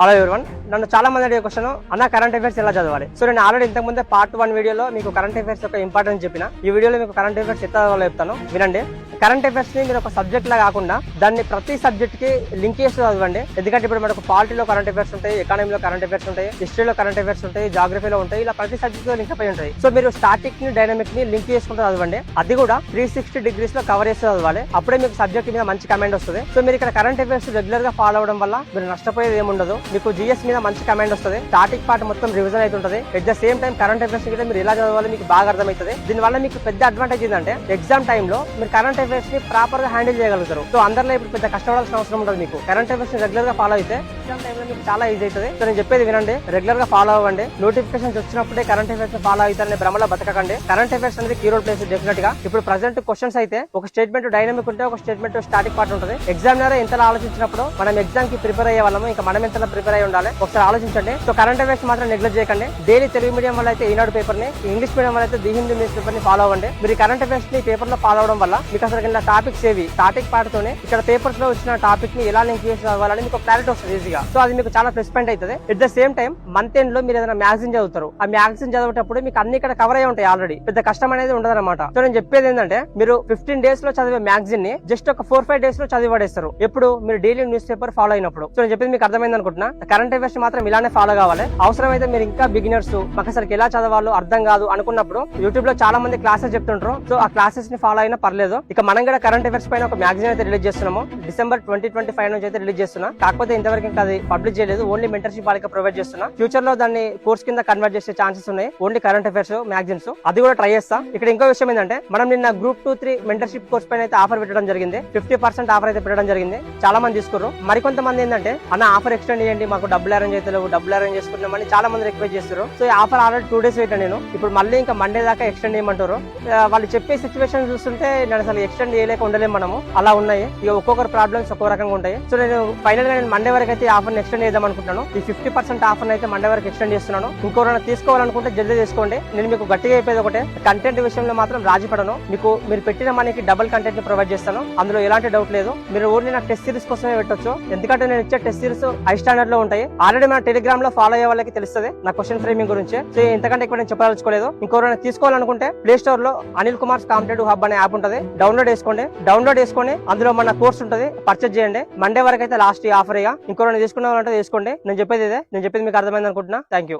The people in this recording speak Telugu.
హలో ఎవరివన్, నన్ను చాలా మంది అడిగే క్వశ్చన్ అన్న కరెంట్ అఫైర్స్ ఎలా చదవాలి. సో నేను ఆల్రెడీ ఇంతకు ముందే పార్ట్ 1 వీడియోలో మీకు కరెంట్ అఫైర్స్ యొక్క ఇంపార్టెన్స్ చెప్పిన. ఈ వీడియోలో మీకు కరెంట్ అఫైర్స్ ఎట్లా చదవాలో చెప్తాను, వినండి. కరెంట్ అఫైర్స్ ని మీరు ఒక సబ్జెక్ట్ లా కాకుండా దాన్ని ప్రతి సబ్జెక్ట్ కి లింక్ చేసి చదవండి. ఎందుకంటే ఇప్పుడు మనకు పాలిటీలో కరెంట్ అఫైర్స్ ఉంటాయి, ఎకానమీలో కరెంట్ అఫైర్స్ ఉంటాయి, హిస్టరీలో కరెంట్ అఫైర్స్ ఉంటాయి, జాగ్రఫీలో ఉంటాయి. ఇలా ప్రతి సబ్జెక్ట్ లో లింక్ అయి ఉంటాయి. సో మీరు స్టాటిక్ ని డైనమిక్ ని లింక్ చేసుకుంటూ చదవండి. అది కూడా 360 degrees లో కవర్ చేసి చదవాలి. అప్పుడే మీకు సబ్జెక్ట్ మీద మంచి కమెంట్ వస్తుంది. సో మీరు ఇక్కడ కరెంట్ అఫైర్స్ రెగ్యులర్ గా ఫాలో అవడం వల్ల మీరు నష్టపోయేది ఏముండదు. మీకు జిఎస్ మీద మంచి కమెంట్ వస్తుంది. స్టాటిక్ పార్ట్ మొత్తం రివిజన్ అవుతుంటది. At the same time current affairs కూడా మీరు ఎలా చదవాలి మీకు బాగా అర్థమవుతుంది. దీనివల్ల మీకు పెద్ద అడ్వాంటేజ్ ఏంటంటే ఎగ్జామ్ టైంలో మీరు కరెంట్ అఫైర్స్ ని ప్రాపర్ గా హ్యాండిల్ చేయగలుగుతారు. సో అందరిలో ఇప్పుడు పెద్ద కష్టపడాల్సిన అవసరం ఉంటుంది. మీకు కరెంట్ అఫైర్స్ ని రెగ్యులర్ గా ఫాలో అయితే ఎగ్జామ్ టైంలో మీకు చాలా ఈజీ అవుతుంది. సో నేను చెప్పేది వినండి, రెగ్యులర్ గా ఫాలో అవ్వండి. నోటిఫికేషన్స్ వచ్చినప్పుడే కరెంట్ అఫైర్స్ ని ఫాలో అవుతారనే భ్రమలో బతకకండి. కరెంట్ అఫైర్స్ అనేది కీ రోల్ ప్లేస్ డెఫినెట్ గా. ఇప్పుడు ప్రెసెంట్ క్వశ్చన్స్ అయితే ఒక స్టేట్మెంట్ డైనమిక్ ఉంటే ఒక స్టేట్మెంట్ స్టాటిక్ పార్ట్ ఉంటుంది. ఎగ్జామినర్ ఎంతలా ఆలోచించినప్పుడు మనం ఎగ్జామ్ కి ప్రిపేర్ అయ్యే వాళ్ళము, ఇంకా మనం ఎంతలా ప్రిపేర్ అయ్యి ఉండాలి ఒకసారి ఆలోచించండి. సో కరెంట్ అఫైర్స్ మాత్రం నెగ్లెక్ట్ చేయకండి. డైలీ తెలుగు మీడియం వల్ల అయితే ఈనాడు పేపర్ ని, ఇంగ్లీష్ మీడియం వల్ల అయితే ది హిందూ న్యూస్ పేపర్ ని ఫాలో అవ్వండి. మీరు కరెంట్ అఫైర్స్ ని పేపర్ లో ఫాలో అవడం వల్ల మీకు అసలు కింద టాపిక్స్ ఏవి స్టాటిక్ పార్ట్ తోనే ఇక్కడ పేపర్స్ లో వచ్చిన టాపిక్ ని ఎలా లింక్ చేసి చదవాలని మీకు క్లారిటీ వస్తుంది ఈజీగా. సో అది మీకు చాలా ప్లస్ పాయింట్ అవుతుంది. At the same time month end లో మీరు ఏదైనా మ్యాగజైన్ చదువుతారు. ఆ మ్యాగజైన్ చదివేటప్పుడు మీకు అన్ని ఇక్కడ కవర్ అయి ఉంటాయి. ఆల్రెడీ పెద్ద కష్టం అనేది ఉండదు అనమాట. సో నేను చెప్పేది ఏంటంటే మీరు 15 days లో చదివే మ్యాగజైన్ ని జస్ట్ ఒక 4-5 days లో చదివి పడేస్తారు. ఎప్పుడు మీరు డైలీ న్యూస్ పేపర్ ఫాలో అయినప్పుడు. సో నేను చెప్పేది మీకు అర్థమైంది అనుకుంటున్నా. కరెంట్ అఫైర్స్ మాత్రం ఇలానే ఫాలో కావాలి. అవసరమైతే మీరు ఇంకా బిగినర్స్ మాకు అసలు ఎలా చదవాలో అర్థం కాదు అనుకున్నప్పుడు యూట్యూబ్ లో చాలా మంది క్లాసెస్ చెప్తుంటారు. సో ఆ క్లాసెస్ ని ఫాలో అయినా పర్లేదు. ఇక మనం కూడా కరెంట్ అఫైర్స్ పైన ఒక మ్యాగజైన్ అయితే రిలీజ్ చేస్తున్నాము. December 2025 నుంచి అయితే రిలీజ్ చేస్తున్నా. కాకపోతే ఇంతవరకు ఇంకా అది పబ్లిష్ చేయలేదు. ఓన్లీ మెంటర్షిప్ వాళ్ళకి ప్రొవైడ్ చేస్తున్నా. ఫ్యూచర్ లో దాన్ని కోర్స్ కింద కన్వర్ట్ చేసే ఛాన్సెస్ ఉన్నాయి. ఓన్లీ కరెంట్ అఫైర్స్ మ్యాగజైన్స్ అది కూడా ట్రై చేస్తా. ఇక్కడ ఇంకో విషయం ఏంటంటే మనం నిన్న గ్రూప్ 2-3 మెంటర్షిప్ కోర్స్ పైన అయితే ఆఫర్ పెట్టడం జరిగింది. 50% ఆఫర్ అయితే పెట్టడం జరిగింది. చాలా మంది తీసుకున్నారు. మరికొంతమంది ఏంటంటే అన్న ఆఫర్ ఎక్స్టెండ్ చేయండి, మాకు డబ్బులు అరేంజ్ అయితే డబ్బులు అరేంజ్ చేసుకున్నామని చాలా మంది రిక్వెస్ట్ చేస్తారు. సో ఈ ఆఫర్ ఆల్రెడీ 2 days పెట్టాను నేను. ఇప్పుడు మళ్ళీ ఇంకా మండే దాకా ఎక్స్టెండ్ చేయమంటారు. వాళ్ళు చెప్పే సిచ్యువేషన్ చూస్తుంటే నేను అసలు ఎక్స్టెండ్ చేయలేక ఉండలేము మనము. అలా ఉన్నాయి. ఇక ఒక్కొక్కరు ప్రాబ్లమ్స్ ఒక్కో రకంగా ఉంటాయి. సో నేను ఫైనల్ గా నేను మండే వరకు అయితే ఆఫర్ ఎక్స్టెండ్ చేద్దాం అనుకుంటున్నాను. ఈ 50% ఆఫర్ అయితే మండే వరకు ఎక్స్టెండ్ చేస్తున్నాను. ఇంకోరైనా తీసుకోవాలనుకుంటే జల్దీ తీసుకోండి. నేను మీకు గట్టిగా అయిపోయేది ఒకటే, కంటెంట్ విషయంలో మాత్రం రాజీ పడను. మీకు మీరు పెట్టిన మనకి డబుల్ కంటెంట్ ని ప్రొవైడ్ చేస్తాను. అందులో ఎలాంటి డౌట్ లేదు. మీరు ఓన్లీ నా టెస్ట్ సిరీస్ కోసమే పెట్టొచ్చు. ఎందుకంటే నేను ఇచ్చే టెస్ట్ సిరీస్ హై స్టాండర్డ్ లో ఉంటాయి. ఆల్రెడీ మన టెలిగ్రామ్ లో ఫాలో అయ్యే వాళ్ళకి తెలుస్తుంది నా క్వశ్చన్ ఫ్రేమింగ్ గురించి. సో ఇంతకంటే ఎక్కువ నేను చెప్పదలుచుకోలేదు. ఇంకోరైనా తీసుకోవాలనుకుంటే ప్లే స్టోర్ లో అనిల్ కుమార్ కాంపిటేటివ్ హబ్ అనే యాప్ ఉంటుంది. డౌన్లోడ్ చేసుకొని అందులో మన కోర్స్ ఉంటుంది, పర్చేజ్ చేయండి. మండే వరకు అయితే లాస్ట్ ఈ ఆఫర్. ఇక ఇంకోరైనా తీసుకున్నామంటే తీసుకోండి. నేను చెప్పేది మీకు అర్థమైంది అనుకుంటున్నా. Thank you.